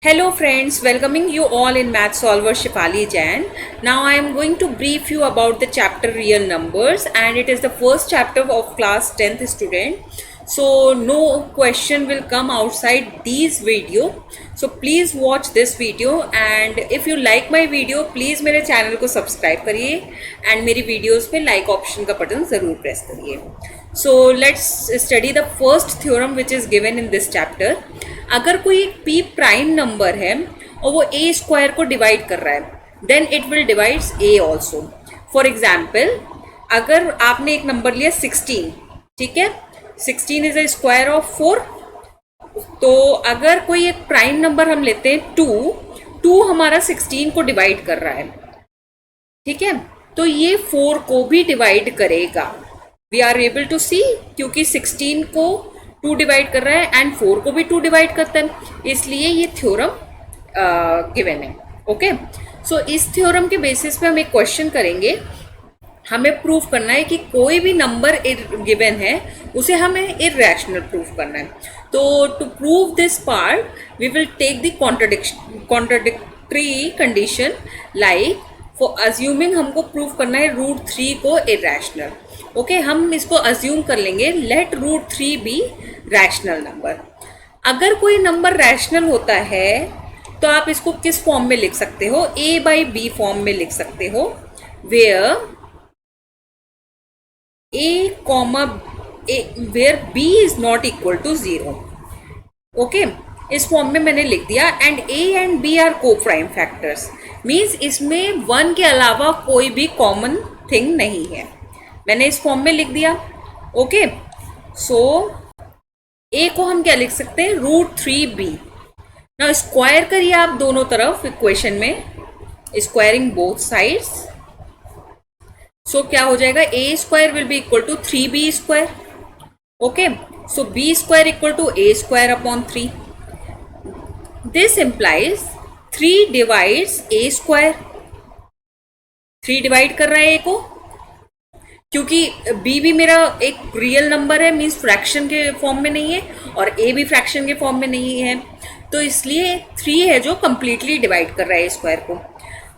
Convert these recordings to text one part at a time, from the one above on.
Hello friends, welcoming you all in Math Solver Shifali Jain. Now I am going to brief you about the chapter Real Numbers, and it is the first chapter of class 10th student. So no question will come outside these video. So please watch this video, and if you like my video please मेरे channel को subscribe करिए and मेरी videos पे like option का button ज़रूर press करिए. So let's study the first theorem which is given in this chapter. अगर कोई एक p प्राइम नंबर है और वो a स्क्वायर को डिवाइड कर रहा है then it will divides a also. For example, अगर आपने एक नंबर लिया 16, ठीक है, 16 इज अ स्क्वायर ऑफ 4. तो अगर कोई एक प्राइम नंबर हम लेते हैं 2 हमारा 16 को डिवाइड कर रहा है, ठीक है, तो ये 4 को भी डिवाइड करेगा. वी आर एबल टू सी, क्योंकि 16 को 2 डिवाइड कर रहा है एंड 4 को भी 2 डिवाइड करता है, इसलिए ये थ्योरम गिवन है. ओके, सो इस थ्योरम के बेसिस पे हम एक क्वेश्चन करेंगे. हमें प्रूफ करना है कि कोई भी नंबर गिवन है उसे हमें इररेशनल प्रूफ करना है. तो to prove this part we will take the contradictory condition. Like for assuming हमको प्रूफ करना है √3 को इररेशनल. ओके, हम इसको अज्यूम कर लेंगे लेट √3 बी रैशनल नंबर. अगर कोई नंबर रैशनल होता है तो आप इसको किस फॉर्म में लिख सकते हो? a/b फॉर्म में लिख सकते हो, where b is not equal to 0. Okay, इस फॉर्म में मैंने लिख दिया. And a and b are coprime factors, means इसमें 1 के अलावा कोई भी कॉमन थिंग नहीं है. मैंने इस फॉर्म में लिख दिया. ओके, सो a को हम क्या लिख सकते हैं? √3b. नाउ स्क्वायर करिए आप दोनों तरफ इक्वेशन में, स्क्वायरिंग बोथ साइड्स. सो क्या हो जाएगा? a square will be equal to 3b square. Okay, so b square equal to a square upon 3. This implies 3 divides a square. 3 divide कर रहा है a को, क्योंकि b भी मेरा एक रियल नंबर है, मीन्स फ्रैक्शन के फॉर्म में नहीं है, और a भी फ्रैक्शन के फॉर्म में नहीं है, तो इसलिए 3 है जो कंप्लीटली डिवाइड कर रहा है स्क्वायर को.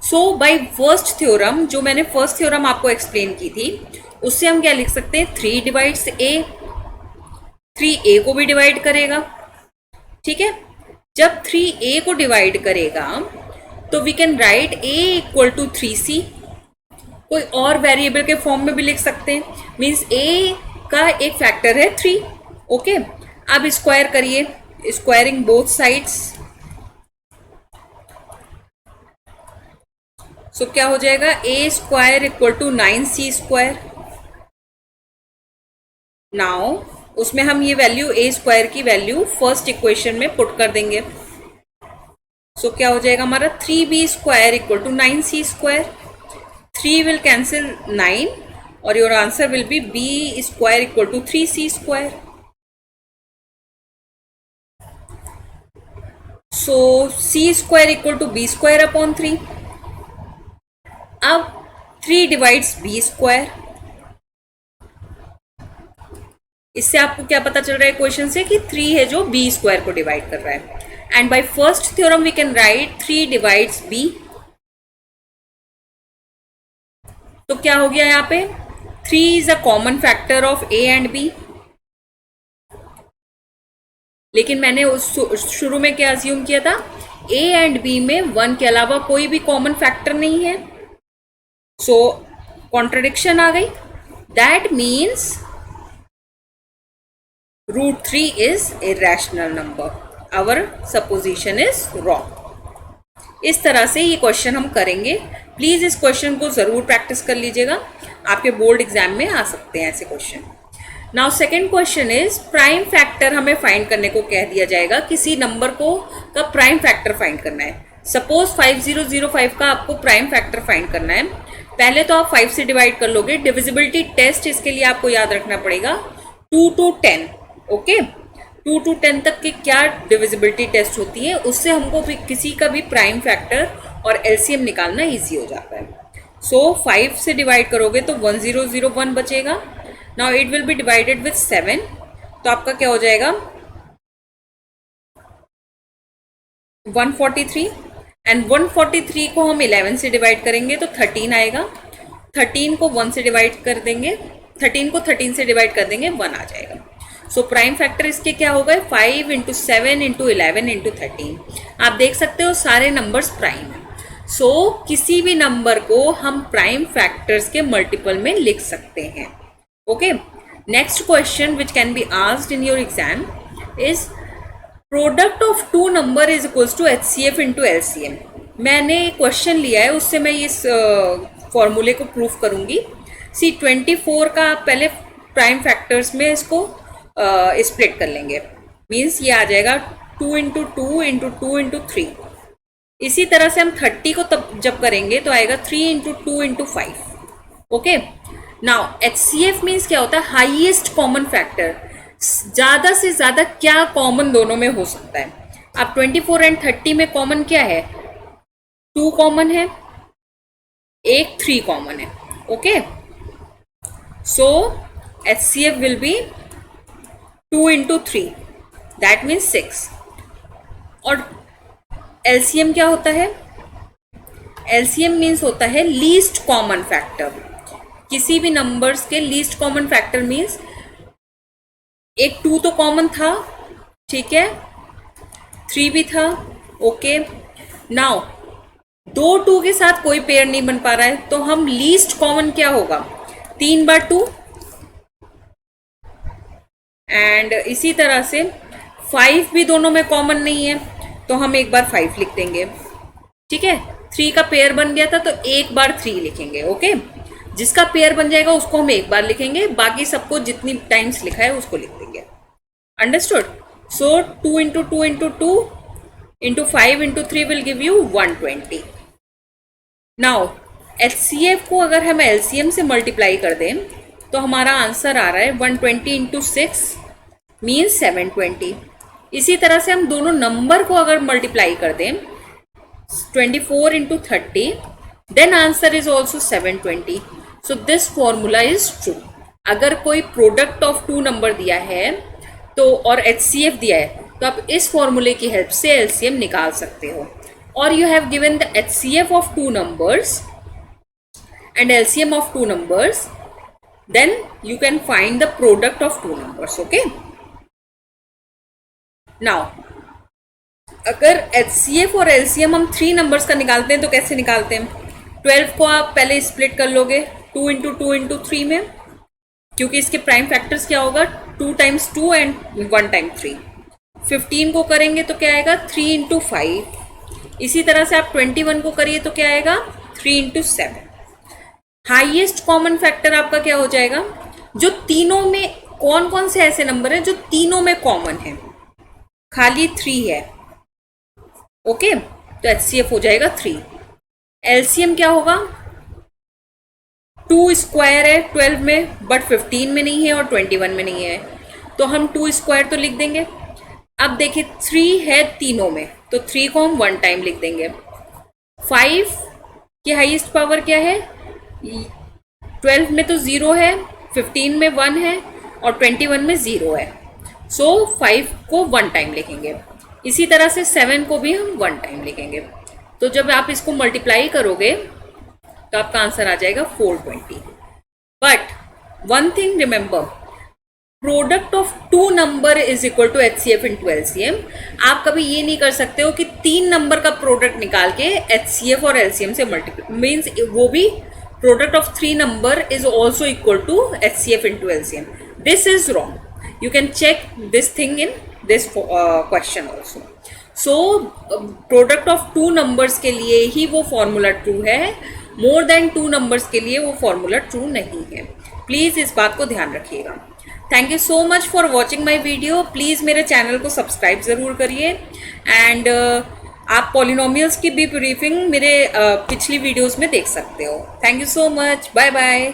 सो बाय फर्स्ट थ्योरम, जो मैंने फर्स्ट थ्योरम आपको एक्सप्लेन की थी, उससे हम क्या लिख सकते हैं? 3 डिवाइड्स a. 3 a को भी डिवाइड करेगा, ठीक है. जब 3 a को डिवाइड करेगा तो we can write a equal to 3c. कोई और वेरिएबल के फॉर्म में भी लिख सकते हैं, मीन्स a का एक फैक्टर है 3. ओके, अब स्क्वायर करिए, स्क्वायरिंग बोथ साइड्स. सो क्या हो जाएगा? a square equal to 9c square. Now उसमें हम ये वैल्यू a स्क्वायर की वैल्यू फर्स्ट इक्वेशन में पुट कर देंगे. सो क्या हो जाएगा हमारा? 3b square equal to 9c square. 3 will cancel 9 और your answer will be b square equal to 3c square. So c square equal to b square upon 3. अब 3 divides b square. इससे आपको क्या पता चल रहा है क्वेश्चन से कि 3 है जो b स्क्वायर को डिवाइड कर रहा है. And by first theorem we can write 3 divides b. तो क्या हो गया यहाँ पे? 3 is a common factor of a and b. लेकिन मैंने उस शुरू में क्या अज्यूम किया था? a एंड b में 1 के अलावा कोई भी कॉमन फैक्टर नहीं है. सो कॉन्ट्रडिक्शन आ गई. That means √3 is irrational number. Our supposition is wrong. इस तरह से ये क्वेश्चन हम करेंगे. प्लीज़ इस क्वेश्चन को ज़रूर प्रैक्टिस कर लीजिएगा, आपके बोर्ड एग्जाम में आ सकते हैं ऐसे question. Now second question is prime factor हमें फाइंड करने को कह दिया जाएगा. किसी नंबर को का प्राइम फैक्टर फाइंड करना है. सपोज 5005 का आपको प्राइम फैक्टर फाइंड करना है. पहले तो आप 5 से डिवाइड कर लोगे. डिविजिबिलिटी टेस्ट इसके लिए आपको याद रखना पड़ेगा 2 to 10. ओके, 2 to 10 तक की क्या डिविजिबिलिटी टेस्ट होती है, उससे हमको भी किसी का भी प्राइम फैक्टर और एलसीएम निकालना इजी हो जाता है. सो 5 से डिवाइड करोगे तो 1001 बचेगा. Now it will be divided with 7. तो आपका क्या हो जाएगा? 143 एंड 143 को हम 11 से डिवाइड करेंगे तो 13 आएगा। 13 को 1 से डिवाइड कर देंगे, 13 को 13 से डिवाइड कर देंगे, 1 आ जाएगा। सो प्राइम फैक्टर इसके क्या हो गए, 5 इंटू 7 इंटू 11 इंटू 13। आप देख सकते हो सारे नंबर्स प्राइम हैं। सो किसी भी नंबर को हम प्राइम फैक्टर्स के मल्टीपल में लिख सकते हैं। Okay, next question which can be asked in your exam is product of two number is equals to HCF into LCM। मैंने क्वेश्चन लिया है, उससे मैं इस फॉर्मूले को प्रूफ करूंगी। सी 24 का पहले प्राइम फैक्टर्स में इसको स्प्लिट कर लेंगे, मीन्स ये आ जाएगा 2 इंटू 2 इंटू 2 इंटू 3। इसी तरह से हम 30 को तब जब करेंगे तो आएगा 3 into 2 into 5। Okay, now HCF means क्या होता है, हाईएस्ट कॉमन फैक्टर। ज़्यादा से ज़्यादा क्या कॉमन दोनों में हो सकता है। अब 24 एंड 30 में कॉमन क्या है, 2 कॉमन है, एक 3 कॉमन है। Okay, so HCF will be 2 into 3, that means 6। और LCM क्या होता है, LCM मीन्स होता है लीस्ट कॉमन फैक्टर। किसी भी नंबर्स के लीस्ट कॉमन फैक्टर मीन्स एक 2 तो कॉमन था, ठीक है, 3 भी था। ओके, नाउ 2 2 के साथ कोई पेयर नहीं बन पा रहा है, तो हम लीस्ट कॉमन क्या होगा, 3 बार 2। एंड इसी तरह से 5 भी दोनों में कॉमन नहीं है, तो हम एक बार 5 लिख देंगे। ठीक है, 3 का पेयर बन गया था तो एक बार 3 लिखेंगे। ओके, जिसका पेयर बन जाएगा उसको हम एक बार लिखेंगे, बाकी सबको जितनी टाइम्स लिखा है उसको लिख देंगे। Understood? So 2 into 2 into 2 into 5 into 3 will give you 120। Now HCF को अगर हम LCM से मल्टीप्लाई कर दें तो हमारा आंसर आ रहा है 120 इंटू 6 मीन्स 720। इसी तरह से हम दोनों नंबर को अगर मल्टीप्लाई कर दें 24 into 30 then answer is also 720। So this formula is true. अगर कोई प्रोडक्ट ऑफ 2 नंबर दिया है तो और HCF दिया है तो आप इस फॉर्मूले की हेल्प से LCM निकाल सकते हो। और you have given the HCF of 2 numbers and LCM of 2 numbers, then you can find the product of 2 numbers. Okay, now अगर HCF और LCM हम 3 नंबर्स का निकालते हैं तो कैसे निकालते हैं, 12 को आप पहले स्प्लिट कर लोगे 2 इंटू 2 इंटू 3 में, क्योंकि इसके प्राइम फैक्टर्स क्या होगा 2 टाइम्स 2 एंड 1 टाइम 3। 15 को करेंगे तो क्या आएगा 3 इंटू 5। इसी तरह से आप 21 को करिए तो क्या आएगा 3 इंटू 7। हाईएस्ट कॉमन फैक्टर आपका क्या हो जाएगा, जो तीनों में, कौन कौन से ऐसे नंबर हैं जो तीनों में कॉमन है, खाली 3 है। ओके, तो HCF हो जाएगा 3। LCM क्या होगा, 2 स्क्वायर है 12 में बट 15 में नहीं है और 21 में नहीं है, तो हम 2 स्क्वायर तो लिख देंगे। अब देखिए 3 है तीनों में तो 3 को हम 1 टाइम लिख देंगे। 5 की हाईएस्ट पावर क्या है, 12 में तो 0 है, 15 में 1 है और 21 में 0 है। सो 5 को 1 टाइम लिखेंगे। इसी तरह से 7 को भी हम 1 टाइम लिखेंगे। तो जब आप इसको मल्टीप्लाई करोगे तो आपका आंसर आ जाएगा 420। But one thing remember, product of 2 number is equal to HCF into LCM। आप कभी ये नहीं कर सकते हो कि 3 नंबर का प्रोडक्ट निकाल के HCF और LCM से मल्टीप्लाई, मीन्स वो भी product of 3 number is also equal to HCF into LCM. This is wrong. You can check this thing in this question also. So product of 2 numbers के लिए ही वो formula true है, more than 2 numbers के लिए वो formula true नहीं है। Please इस बात को ध्यान रखिएगा। Thank you so much for watching my video. Please मेरे चैनल को सब्सक्राइब ज़रूर करिए and आप पॉलिनोमियल्स की भी ब्रीफिंग मेरे पिछली वीडियोस में देख सकते हो। Thank you so much, bye bye.